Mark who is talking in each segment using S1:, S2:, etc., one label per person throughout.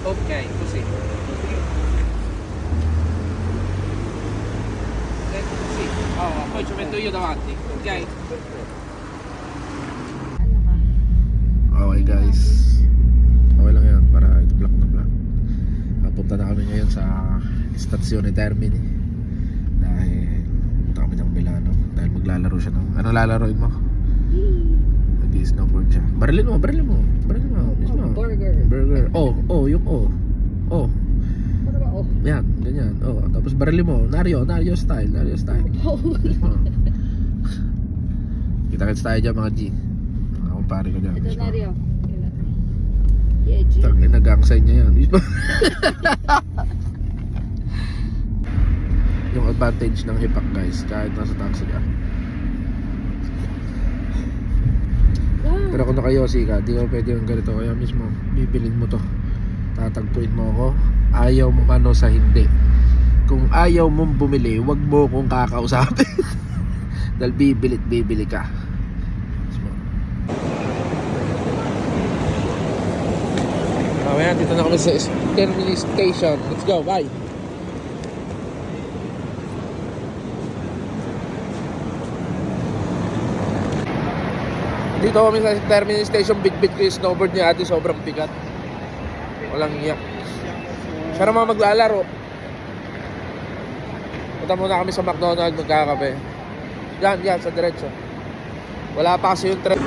S1: Ok, così. Sì. Oh, poi ci metto io davanti, ok?
S2: Okay guys, okay lang yan para ito block na block. Punta na kami ngayon sa Stazione Termini dahil punta kami ng Milano dahil maglalaro siya ng, ano lalaroin mo? Nag-snowboard siya. Barilin mo mismo. Burger. Yung oh.
S3: Ano ba, oh?
S2: Yan, ganyan. Tapos barilin mo, Nario style. Kita-kits tayo dyan mga G. Mga kumpare ko dyan.
S3: Ito, Nario. Yeah, G.
S2: Tangin na gang sign niya yan. Yung advantage ng hipak guys, kahit nasa taxi ka. Pero kung naka-Yossi ka, di ko pwede yung ganito. Kaya mismo, bibilin mo to. Tatagpuin mo ako. Ayaw mo ano sa hindi. Kung ayaw mong bumili, wag mo kung kakausapin. Dahil bibili ka. Mamaya, dito na kami sa Termini Station. Let's go, bye! Dito kami sa Termini Station, bit ko yung snowboard niya ate, sobrang bigat. Walang iyak. Siya naman maglalaro. Punta muna kami sa McDonald's, magkakape. Yan, sa diretso. Wala pa kasi yung trend.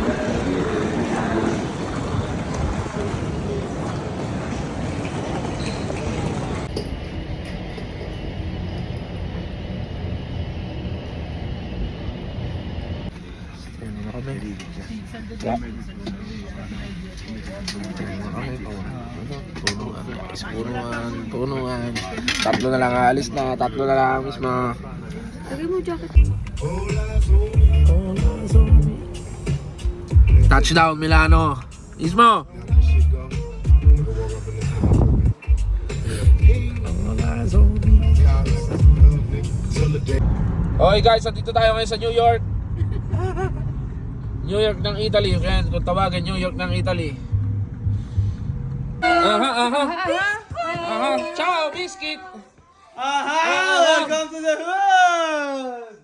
S2: Punuan. Tatlo na lang alis na. Tatlo na lang mismo.
S3: Lagay mo jacket.
S2: Touchdown Milano. Mismo. Okay guys, dito tayo ngayon sa New York. New York ng Italy. Kaya kung tawagan New York ng Italy. Ciao, biscuit.
S4: Welcome to the hood!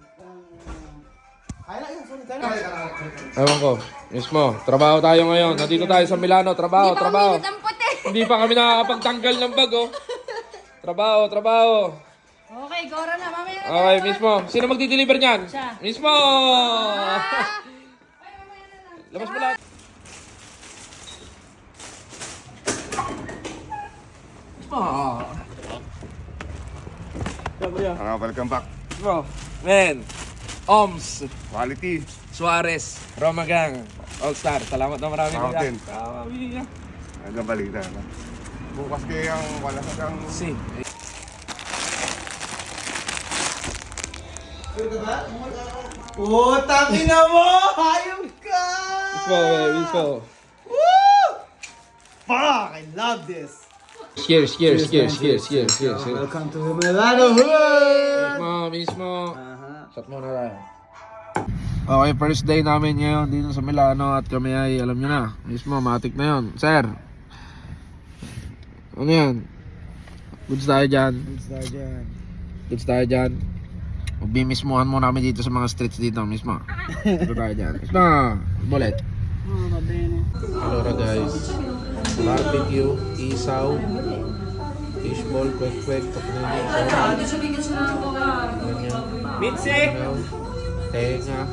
S2: Ewan ko, mismo. Trabaho tayo ngayon. Nandito tayo sa Milano. Trabaho.
S3: Ang puti.
S2: Hindi pa kami nakakapagtanggal ng bag, oh. Trabaho.
S3: Okay, gora na. Mamaya na.
S2: Okay, mismo. Sino magdi-deliver niyan?
S3: Siya.
S2: Mismo! Labas mo lahat.
S4: Welcome back.
S2: Mismo. Men. Oms.
S4: Quality.
S2: Suarez. Romagang. All-Star. Salamat na marami.
S4: Mountain.
S2: Kuya.
S4: Hanggang balita. Bukas kayo ang wala kang...
S2: Si.
S4: Putang ina mo! Hayop ka!
S2: Mismo.
S4: Woo! Fuck! I love this!
S2: Cheers.
S4: Welcome to the Milano Hood!
S2: Mismo. Shot muna tayo. Okay, first day namin ngayon dito sa Milano at kami ay, alam nyo na, mismo, matik na yun. Sir, ano yan? Goods tayo dyan. Magbimismohan muna kami dito sa mga streets dito, mismo. Dito tayo dyan. Mismo, bullet. Alora guys, barbecue, isaw, fishball, kwek-kwek,
S1: Mitzi!
S2: tenga,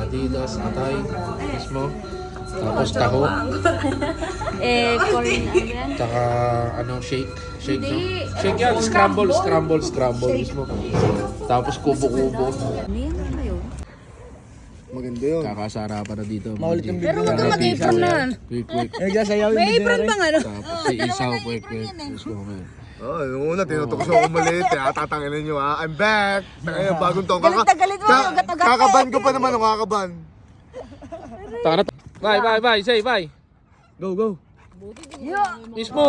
S2: adidas, atay, mismo. Tapos taho,
S3: Corn, ano yan?
S2: tsaka anong shake no? Shake yan, scramble mismo. Tapos kubo-kubo.
S3: Ano yan? Ano ba yun?
S4: Maganda yun.
S2: Kakasarapan na dito.
S4: Maulit yung
S3: Pero huwag ka mag-apron na.
S2: Quick.
S3: May apron bang ano?
S2: Tapos si isaw, quick. Mismo kami.
S4: Yung una, tinutok ko umalit. Tatanginin nyo ha. I'm back! Ngayon, bagong taon.
S3: Galit na galit mo. Gagat-gagat.
S4: Kakaban ko pa naman, kakaban.
S2: Taka na. Bye. Say bye.
S4: Go.
S2: Mismo.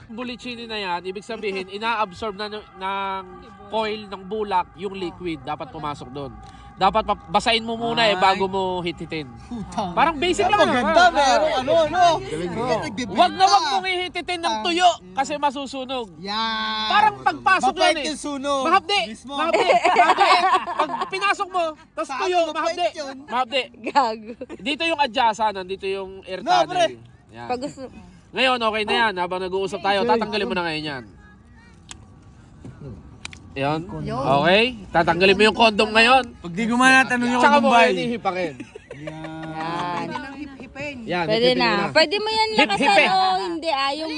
S2: Bulicini na yan, ibig sabihin, ina-absorb na ng coil ng bulak yung liquid. Dapat pumasok doon.
S1: dapat basahin mo muna bago mo hit-hitin. Parang basic lang.
S5: Maganda, meron ano.
S1: Wag na wag mong ihititin ng tuyo kasi masusunog.
S5: Yan.
S1: Parang pagpasok yan
S5: Mapait
S1: eh.
S5: yung sunog.
S1: Mahapdi.
S5: Mismo.
S1: Mahapdi. Pag pinasok mo, tapos
S5: Sa
S1: tuyo,
S5: akin,
S1: mahapdi.
S5: mapait yun.
S1: Mahapdi.
S3: Gago.
S1: Dito yung adjasa, nandito yung air
S5: No, pre.
S1: tunnel. Yan.
S3: Pag gusto.
S1: Ngayon, okay na yan. Habang nag-uusap tayo, tatanggalin mo na ngayon yan. Yan. Okay? Tatanggalin mo yung condom ngayon.
S5: Pag di gumana, tanong yung
S1: Tsaka mo
S5: kumbay.
S1: ngayon ihipakin.
S3: Yan.
S1: Yan,
S3: Pwede
S1: hip-hipin mo
S3: na. Pwede mo yan lakasan
S1: Hip-hipin.
S3: o hindi. Yung...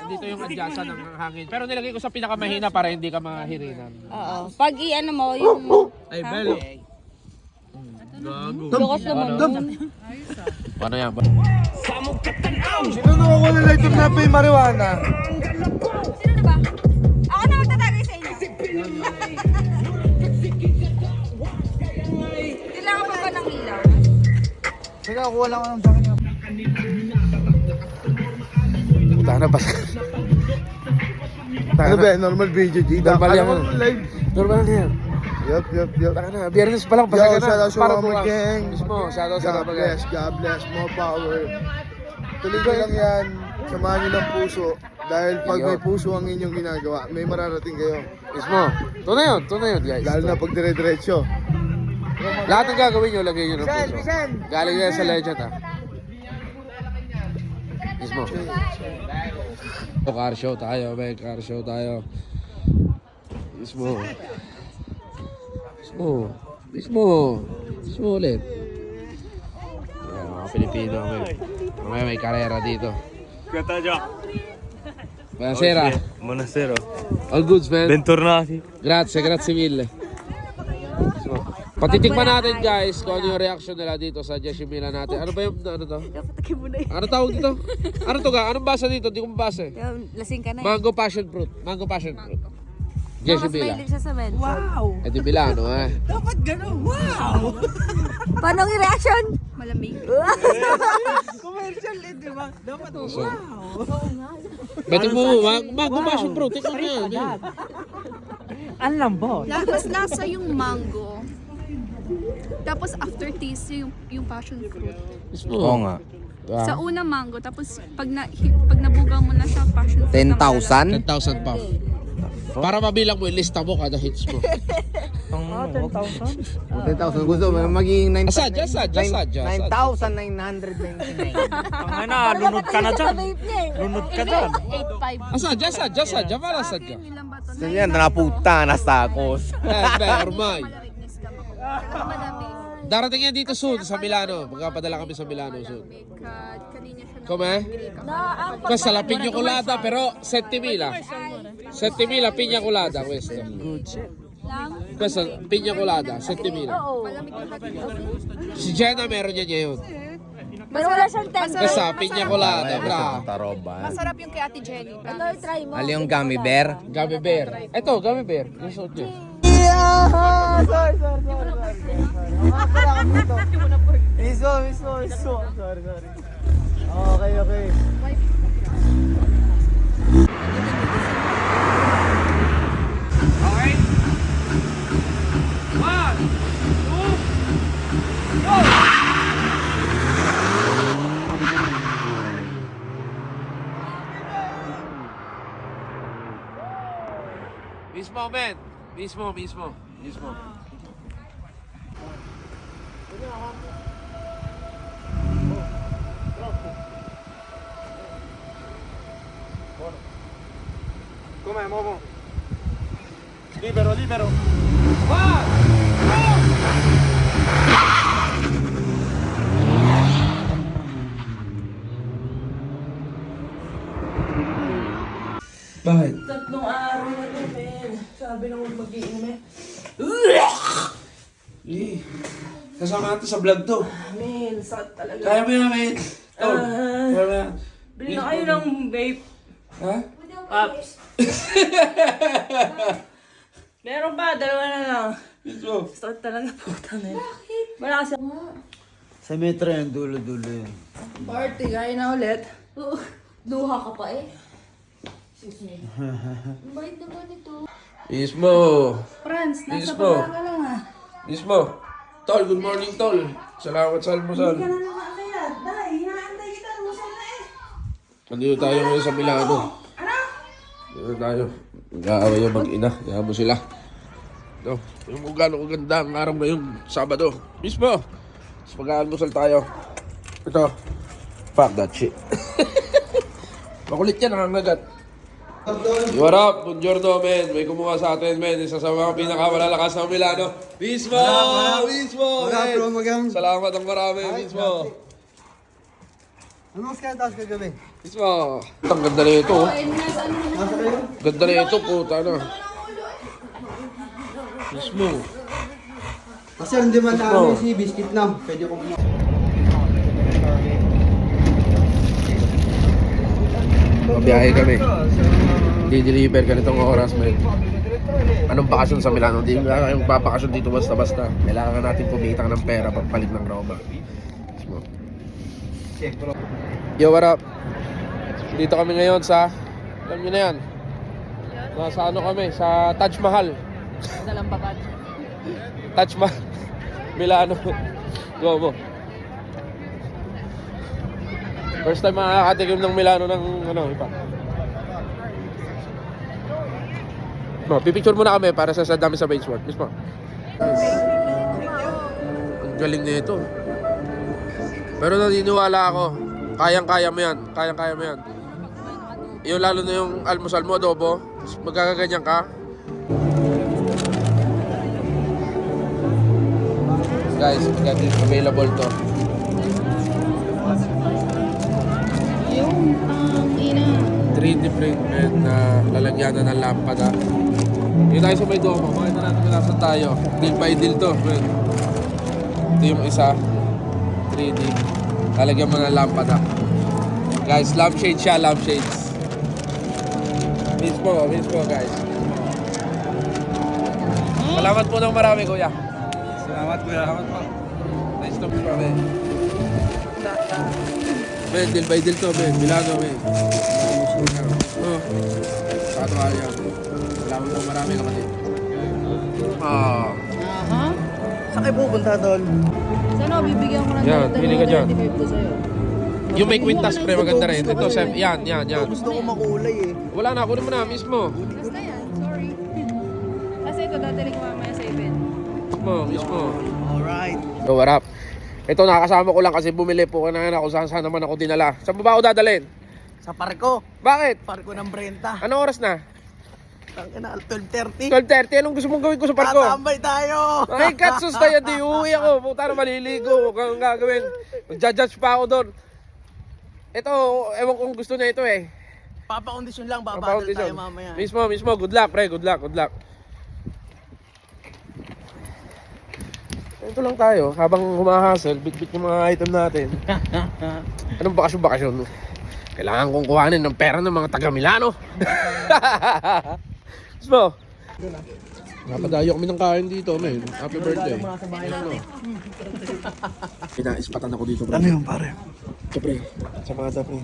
S1: Dito yung adjasa ng hangin. Pero nilagay ko sa pinakamahina para hindi ka mahirinan.
S3: Oo. Pag i-ano mo, yung...
S5: Ay, belo.
S3: Lukas naman.
S1: Paano yan?
S5: Sino naman ko nilight up na pa yung marijuana?
S3: Sino na ba? Ako na magtatagay sa inyo. Kailangan pa ba ng ilaw?
S5: Sige, kuha lang ako ng sakin.
S2: Puta na ba?
S4: Ano ba, normal video, G?
S2: Normal yan.
S4: Alam mo, live.
S2: Normal na yan.
S4: Yup.
S2: Taka na, biyernes pa lang,
S4: Yo,
S2: pasaka
S4: shout out
S2: na.
S4: sa
S2: Para
S4: Mama
S2: bukas.
S4: Gang.
S2: Mismo, shout out sa
S4: God
S2: Mama
S4: bless,
S2: Gang.
S4: God bless, more power. Tuloy nyo lang yan. Samahan nyo ng puso. Dahil pag may puso ang inyong ginagawa, may mararating kayo.
S2: Mismo. Ito na yun guys.
S4: Lalo na pag dire-diretso.
S2: Lahat ng gagawin nyo, lagay nyo ng puso. Galing yan sa legend ha. Mismo. Car show tayo, may car show tayo. Mismo. Mismo ulit. Ayan, mga Pilipino kami. Mamaya may karera dito. Buonasera.
S6: Buonasera.
S2: All goods, man.
S6: Bentornati.
S2: Grazie mille. So, patitikman natin guys kung ano yung reaction nila dito sa 10,000 natin. Ano ba yung, ano to? Ano tawag dito? Ano to ga? Anong basa dito? Di ko mabasa eh.
S3: Lasing ka na eh.
S2: Mango passion fruit. 10,000.
S3: siya sa men. Wow!
S2: Eh di Milano eh.
S3: Paano ang reaction? Malamig.
S5: Commercial eh, di ba? Dapat
S2: So, beto mo, mango passion fruit. Tikman mo yan.
S5: Ang lambot.
S7: Mas lasa yung mango. Tapos aftertaste yung passion fruit.
S2: Mismo.
S6: Oo nga.
S7: Sa una mango, tapos pag nabugang mo na siya passion fruit.
S6: 10,000?
S2: 10,000 puff. Para mabilang mo, ilista mo kada hits mo.
S5: 10,000?
S6: 10,000. Gusto mo magiging 9,000.
S2: Sadya.
S6: 9,999.
S5: Ang na, lunod ka na dyan. Lunod ka dyan.
S7: 8.5.
S2: Sadya. Para sadya.
S7: Ilan ba to?
S6: So yan, naputa na sa akos.
S2: Ormay.
S7: Malarignis ka mo. Saka madami.
S2: Darating yan dito soon sa Milano. Magkapadala kami sa Milano soon.
S7: Kanina siya na.
S2: Come? Questa la pigna colada però 7.000. 7.000 pigna colada questo. Questa pigna colada 7.000.
S7: Malamig yung hati.
S2: Si Jenna meron niya ngayon.
S3: Pero wala siyang temper.
S2: Questa pigna colada, bra.
S6: Taroba.
S7: Masarap yung kay Ate Jenny.
S3: Ito, try mo.
S6: Ali yung gummy bear.
S2: Gummy bear. Ito, gummy bear. Yung suot niya.
S5: Sorry. Miso. Sorry. Okay.
S1: Okay? 1, 2, go! Mismo, men. Mismo.
S5: Com'è, Momo? Libero.
S1: 1, 2,
S2: Bakit?
S8: Tatlong araw na to, men. Sabi na huwag mag-iinit.
S2: Kasama natin sa vlog to.
S8: Men, sakit talaga.
S2: Kaya mo yan, men. Tol. Kaya mo yan.
S8: Bili na kayo ng vape.
S2: Ha?
S8: Pops. Meron ba? Dalawa na lang.
S2: Mismo.
S8: Sakit talaga, puta, men. Bakit? Wala kasi.
S5: Sa metro yung dulo-dulo yun.
S8: Party, kaya na ulit.
S3: Luha ka pa eh. Excuse me. Bait naman ito.
S2: Mismo.
S8: Franz, nasa
S2: Mismo.
S8: baba ka lang ah.
S2: Mismo.
S1: Tol, good morning, Tol. Salamat sa almusal.
S8: Hindi ka na nakakayat. Dahil, hinaantay kita. Musal na eh.
S1: Nandito tayo ngayon sa Milano.
S8: Ano?
S1: Dito tayo. Mag-aaway yung mag-ina. Kaya mo sila. No, yung kung gano'ng kaganda ang araw ngayong Sabado. Mismo. Tapos mag-aalmusal tayo. Ito. Fuck that shit. Makulit yan, nangangagat. What up? Buongiorno, men. May kumuha sa atin, men. Isa sa mga pinakamalalakas ng Milano. Mismo! Mismo! men. Salamat ang marami. Mismo.
S5: Ano mas kaya taas kagabi?
S1: Mismo. Ang ganda na ito. Oh. Ganda na ito, puta na. Mismo.
S5: Kasi hindi man namin si biscuit lang. Pwede ko kumain.
S2: Mabiyahe kami. Di-deliver ka nitong oras, man. Anong bakasyon sa Milano? Hindi na yung papakasyon dito basta-basta. Kailangan natin kumita ng pera pagpalit ng Roma. Mismo. Yo, what up? Dito kami ngayon sa, alam nyo na yan, nasa ano kami, sa Taj Mahal.
S3: Dalambakan.
S2: Taj Mahal, Milano. Go mo. First time makakatikim ng Milano ng ano, iba. No, pipicture muna kami para sa dami sa Bainsworth. Mismo. Ang galing na ito. Pero naniniwala ako, kayang-kaya mo yan. Kayang-kaya mo yan. Yung lalo na yung almusal mo, adobo, magkakaganyan ka. Guys, available to.
S7: Yung, ina.
S2: 3 different men na lalagyan na ng lampada. Dito tayo sa may domo. Makita natin kung nasan tayo. Deal by deal to. Men. Ito yung isa. 3D. Lalagyan mo ng lampada. Guys, lampshade siya. Lampshades. Mismo guys. Salamat po ng marami, kuya.
S5: Salamat kuya.
S2: Salamat po. Nice to meet you, men. Men, deal by deal to, men. Milano, men. Oh. Katuwa yan. Salamat po marami kapatid.
S7: Aha.
S5: Saan kayo pupunta doon?
S3: Sana bibigyan ko ng
S2: Yan, pili ka dyan.
S3: 35 ko sa'yo.
S2: Yung may quintas pre, maganda rin. Ito, Sef. Yan.
S5: Gusto ko makulay eh.
S2: Wala na, kunin mo na mismo.
S3: Basta yan, sorry. Kasi ito, dadaling ko mamaya sa event.
S2: Mismo.
S5: Alright.
S2: So, what up? Ito, nakasama ko lang kasi bumili po na ako saan naman ako dinala. Saan ba ako dadalhin?
S5: Sa parko.
S2: Bakit?
S5: Parko ng Brenta.
S2: Anong oras na?
S5: Tangina, 12:30.
S2: 12:30. Anong gusto mong gawin ko sa parko?
S5: Tatambay tayo.
S2: Ay, katsus tayo. Di uwi ako. Puta na maliligo. Kung gagawin. Mag-judge pa ako doon. Ito, ewan kong gusto na ito eh.
S5: Papakondisyon lang, babattle tayo mamaya.
S2: Mismo. Good luck, pre. Good luck. Ito lang tayo. Habang humahasel, bit-bit yung mga item natin. Anong bakasyon? Kailangan kong kuhanin ng pera ng mga taga Milano. Mismo. Napadayo kami ng kain dito, men. Happy birthday. Pinaispatan ako dito, pre.
S5: Ano yun, pare?
S2: Ito, pre. Sa mga pre.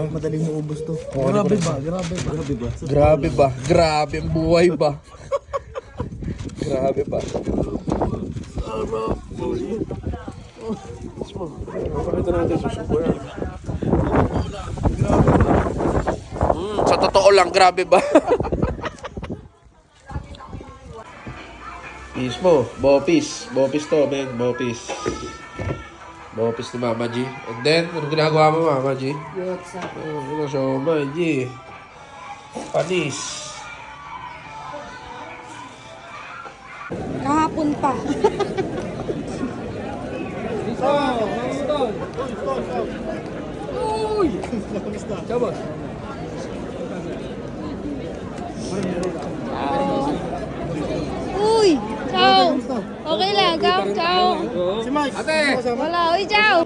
S5: Madaling maubos to.
S2: Grabe ba? Grabe ang buhay ba? Grabe ba? Pakita natin susuko yan. Sa totoo lang, grabe ba? Mismo, Bopis to, men, Bopis ni Mama G. And then, ano ginagawa mo, Mama G?
S3: What's up?
S2: So, Mama G. Panis.
S3: Kahapon pa. Uy! Ciao! Okay lang, ciao!
S5: Si Mike.
S2: Ate!
S3: Wala, uy, ciao!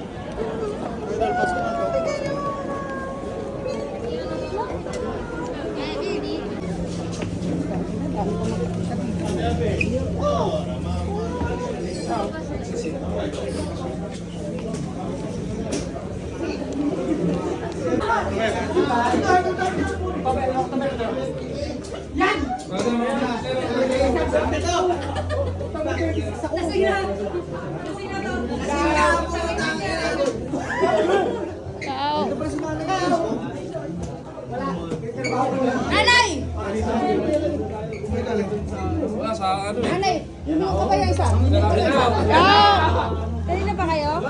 S3: Nanay!
S1: Wala sa ano eh.
S3: Nanay! Yung ka ba yung isa? Kanina pa kayo?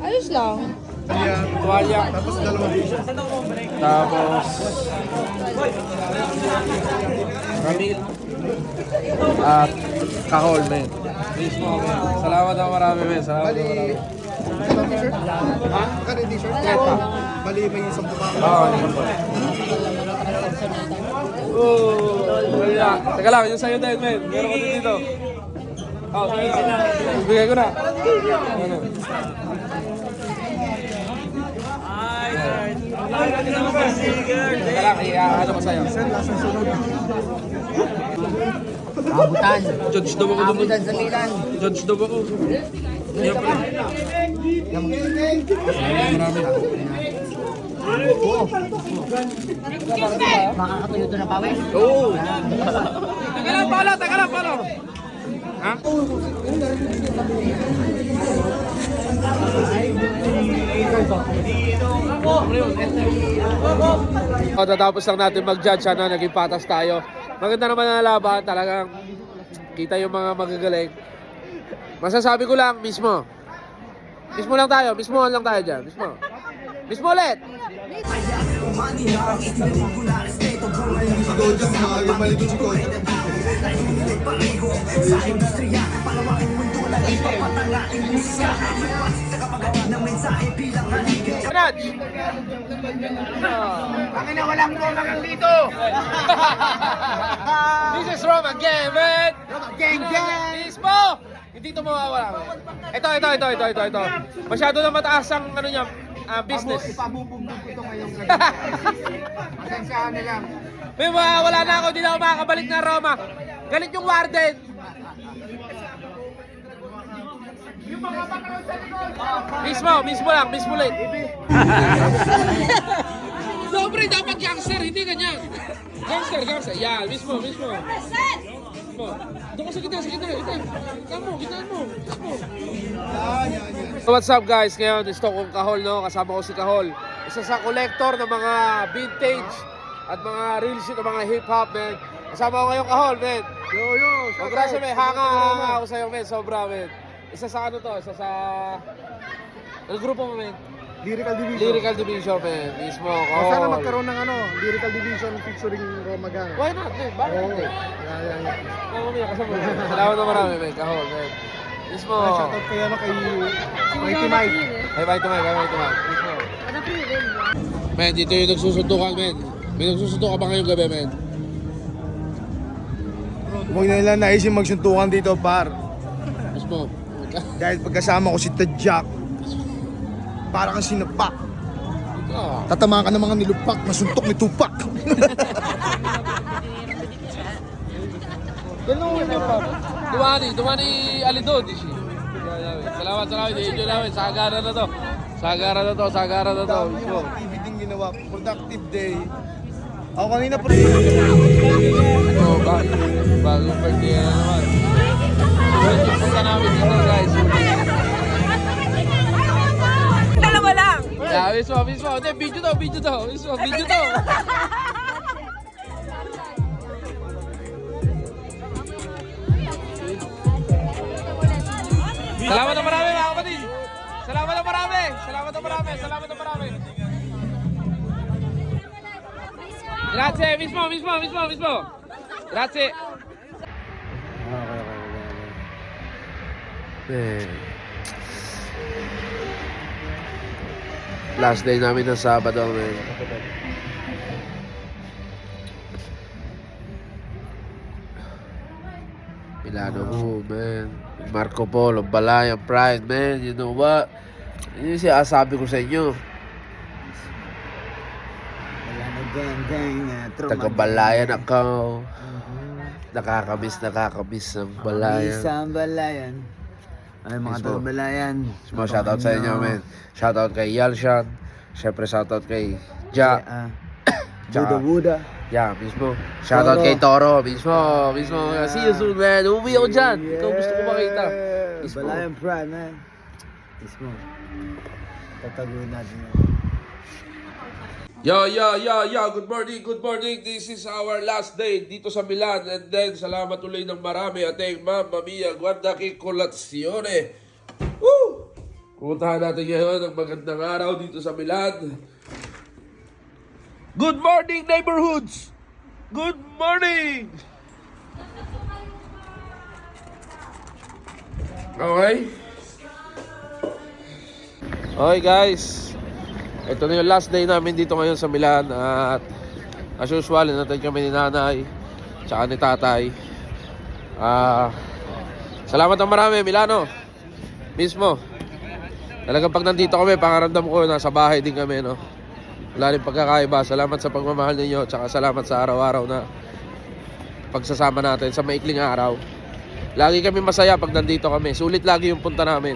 S3: Ayos lang.
S1: Tuwalya. Tapos Ramil. At kahol, men. Mismo, men. Salamat na marami, men. Salamat na marami.
S4: Kano yung t-shirt? Bali, may isang bumaka.
S1: Oo, wala. Teka lang, yung sa'yo din, men. Meron ko din dito. Oo, sa'yo na. Bigay ko na. Ano? Teka lang, ano ko sa'yo?
S6: Abutan.
S1: Judge daw ako dun.
S6: Abutan sa lilan.
S1: Judge daw ako. Yan pala. Marami.
S6: Makakatulog doon na pawis.
S1: Oo. Teka lang, pala. Teka lang, pala. Ha? Tatapos lang natin mag-judge, ano, naging patas tayo. Maganda naman ang laban, talagang kita yung mga magagaling. Masasabi ko lang, mismo lang tayo dyan, mismo ulit. Raj! Ang walang Roman dito! This is Roman Gang, man! Roman Gang! Mismo! Hindi ito mawawala. Ito. Masyado na mataas ang ano niya, business.
S4: Ipabubugbog ko ito ngayong gabi. Pasensyahan na lang.
S1: May mawawala na ako, di na ako makakabalik na Roma. Galit yung warden. Mismo ulit. Sobre, dapat gangster, hindi ganyan. Gangster. Yan, mismo. Doon ka sa gitna. Gitaan mo. So what's up guys? Ngayon, gusto kong Kahol, no? Kasama ko si Kahol. Isa sa collector ng mga vintage at mga real shit ng mga hip-hop, man. Kasama ko ngayong Kahol, man.
S4: Yo.
S1: Congrats, man. Hanga ako sa'yo, man. Sobra, man. Isa sa ano to? Isa sa... Ano grupo mo, man? Lyrical Division, man. Mismo, Kahol.
S4: Sana magkaroon ng Lyrical Division featuring Roma Gang.
S1: Why not, man? Bakit, man?
S4: Yeah.
S1: Oo, man. Kasama mo. Salamat na marami, man. Kahol, man. Mismo.
S4: Shoutout kay Mighty Mike.
S1: Ay, Mighty Mike. Mismo. Men, dito yung nagsusuntukan, men. May nagsusuntukan ba ngayong gabi, men?
S4: Huwag na nila naisip magsuntukan dito, par.
S1: Mismo.
S4: Dahil pagkasama ko si Tadjak, para kang sinapak.
S1: Ikaw.
S4: Tatamaan ka ng mga nilupak, masuntok ni Tupac.
S1: Dumani Alido, di siya. Salamat. Enjoy namin. Sagara na to. Mismo.
S4: Activity ginawa, productive day. Ako kanina po.
S1: Ito, bagong birthday na naman. Punta namin dito, guys.
S3: Dalawa lang!
S1: Yeah, mismo. Hindi, video to. Video to. Salamat na marami, mga kapatid. Salamat na marami. Grazie, mismo. Grazie. Last day namin ng Sabado, man. Milano mo, man. Marco Polo, Balaya, Pride, man. You know what? Yun yung sinasabi ko sa inyo. Taga-Balayan ako.
S2: Nakakamiss ng balayan.
S6: Isang balayan. Ay, mga
S2: Mismo.
S6: taga-balayan.
S2: Mismo, shoutout sa inyo, men. Shoutout kay Yalshan. Siyempre, shoutout kay Ja. Tsaka-
S6: Buda-buda.
S2: Yeah, mismo. Shoutout kay Toro. Mismo. See you soon, man. Uwi ako dyan. Ikaw gusto ko makita. Mismo.
S6: Balayan Pride, man. Mismo. Tataguin natin yan.
S1: Yo. Good morning. This is our last day dito sa Milan. And then, salamat ulit ng marami. Ating Mamma Mia, guarda che colazione. Woo! Pumuntahan natin ngayon ang magandang araw dito sa Milan. Good morning, neighborhoods! Good morning! Okay? Okay guys, ito na yung last day namin dito ngayon sa Milan at as usual, natin kami ni nanay tsaka ni tatay. Salamat ng marami, Milano. Mismo. Talagang pag nandito kami, pangaramdam ko nasa bahay din kami, no? Wala rin pagkakaiba. Salamat sa pagmamahal ninyo tsaka salamat sa araw-araw na pagsasama natin sa maikling araw. Lagi kami masaya pag nandito kami. Sulit lagi yung punta namin.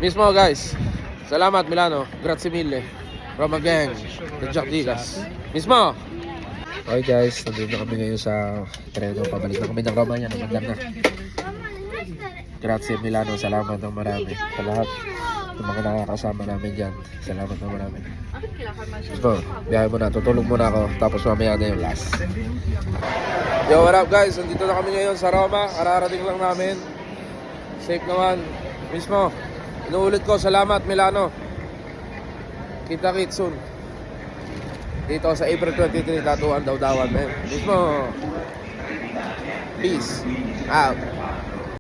S1: Mismo guys. Salamat Milano. Grazie mille. From a gang. The Jack Digas. Mismo.
S2: Okay guys, nandito kami ngayon sa treno. Pabalik na kami ng Roma. Yan, magandang na. Grazie Milano. Salamat ng marami. Sa lahat ng mga nakakasama namin dyan. Salamat ng marami. So, biyahe muna. Tutulog muna ako. Tapos mamaya na yung last.
S1: Yo, what up guys? Nandito na kami ngayon sa Roma. Kararating lang namin. Safe naman. Mismo. Inuulit ko, salamat Milano. Kita-kits soon. Dito sa April 23, tatuan daw-dawan, man. Mismo. Peace. Out.